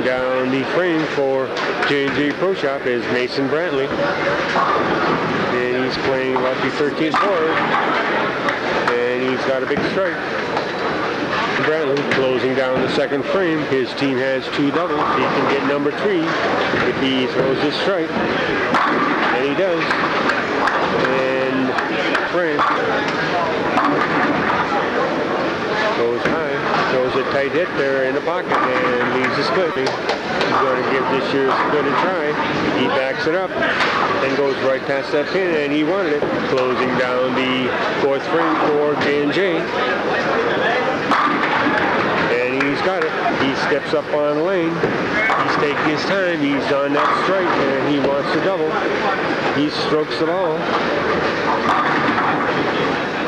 down the frame for J&J Pro Shop is Mason Brantley. And he's playing about the 13th board. And he's got a big strike. Brantley closing down the second frame. His team has 2 doubles. He can get number 3 if he throws this strike. And he does. And frame goes high. Throws a tight hit there in the pocket and leaves the split. He's going to give this year's split a try. He backs it up and goes right past that pin, and he wanted it. Closing down the 4th frame for J&J. And he's got it. He steps up on the lane. He's taking his time. He's on that strike, and he wants to double. He strokes the ball.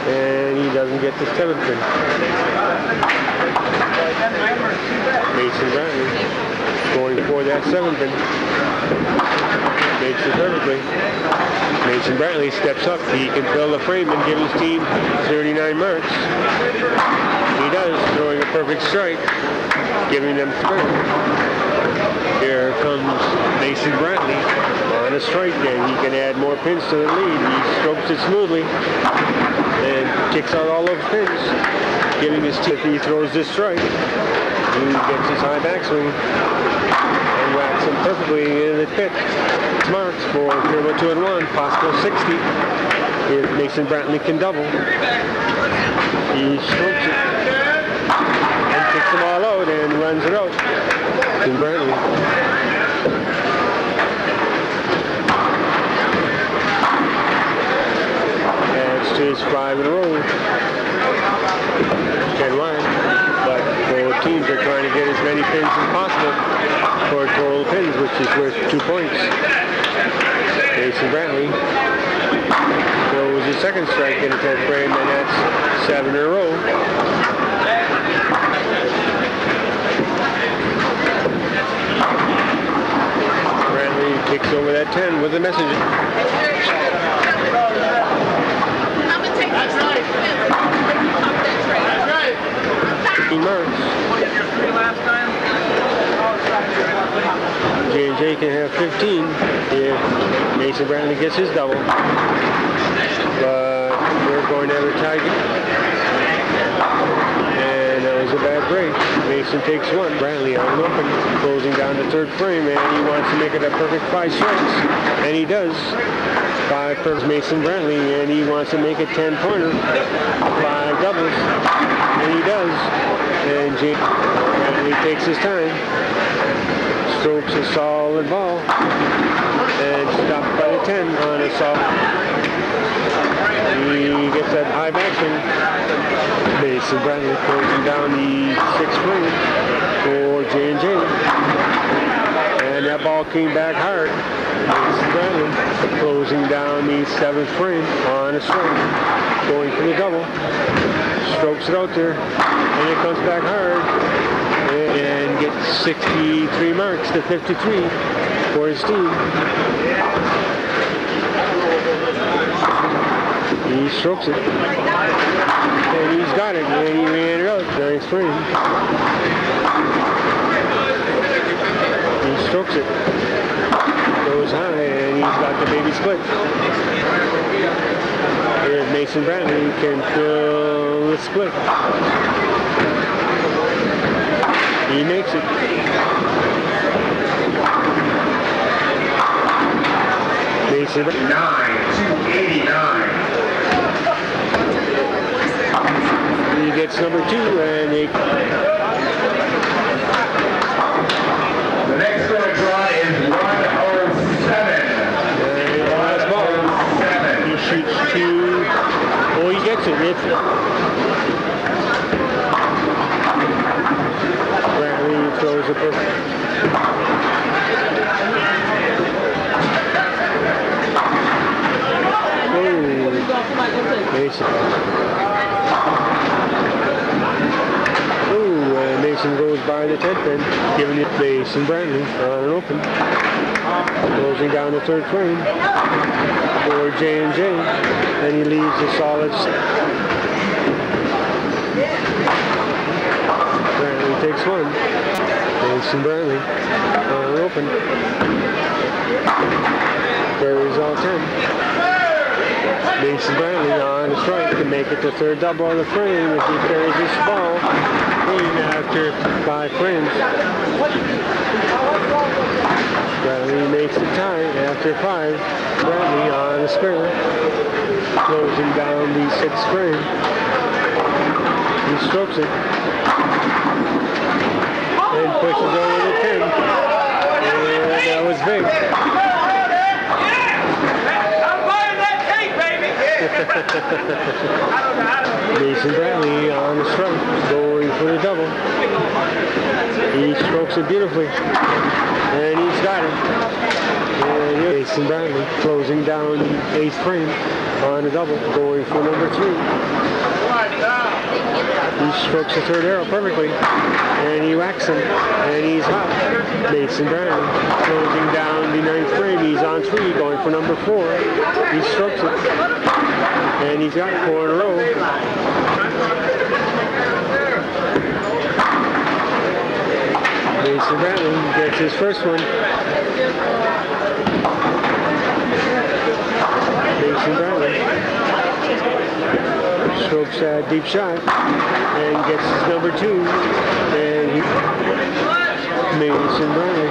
And he doesn't get the 7th pin. Mason Brantley going for that 7th pin. Makes it perfectly. Mason Brantley steps up. He can fill the frame and give his team 39 marks. He does, throwing a perfect strike, giving them 3. Here comes Mason Brantley on a strike, and he can add more pins to the lead. He strokes it smoothly and kicks out all those pins, giving his team, if he throws this strike, he gets his high backswing and whacks him perfectly in the pit. Marks for Turbo 2 and 1, possible 60. If Mason Brantley can double, he strokes it and kicks them all out and runs it out. Mason Brantley. Adds to his 5 in a row. 10 wide. But both teams are trying to get as many pins as possible for total pins, which is worth 2 points. Mason Brantley throws his 2nd strike in the 10th frame, and that's 7 in a row. Brantley kicks over that 10 with a message. J&J can have 15 if Mason Brantley gets his double. But we're going to have a tie. And that was a bad break. Mason takes 1. Brantley on an open, closing down the 3rd frame, and he wants to make it a perfect 5 strikes. And he does. 5 for Mason Brantley, and he wants to make it 10-pointer. 5 doubles. And he does. And Brantley takes his time. Strokes a solid ball and stopped by the 10 on a soft. He gets that high backswing. Mason Brantley closing down the 6th frame for J&J. And that ball came back hard. Mason Brantley closing down the 7th frame on a strike. Going for the double. Strokes it out there. And it comes back hard. And gets 63 marks to 53 for his team. He strokes it. And he's got it. And he ran it out. Nice frame. He strokes it. Goes high, and he's got the baby split. Here's Mason Brantley can fill the split. He makes it. Mason 9 to 89. He gets number 2, and they. The next going to draw is 107. And last ball. He shoots 2. Oh, he gets it. Brantley throws a perfect. Mason. Ooh, and Mason goes by the 10th pin, giving it Mason Brantley on an open. Closing down the 3rd frame for J&J, and he leaves a solid. Brantley takes 1. Mason Brantley open. Carries all 10. Mason Brantley on a strike to make it the third double on the frame as he carries this ball in after 5 frames. Brantley makes it tie after 5. Brantley on a spare, closing down the 6th frame. He strokes it and pushes over the 10. And that was big. Mason Brantley on the strike, going for the double. He strokes it beautifully, and he's got it. And Mason Brantley closing down the 8th frame on a double, going for number 3. He strokes the 3rd arrow perfectly, and he whacks him, and he's hot. Mason Brantley closing down the 9th frame. He's on 3, going for number 4. He strokes it, and he's got 4 in a row. Mason Brantley gets his first one. Mason Brantley strokes that deep shot and gets his number 2. And Mason Brantley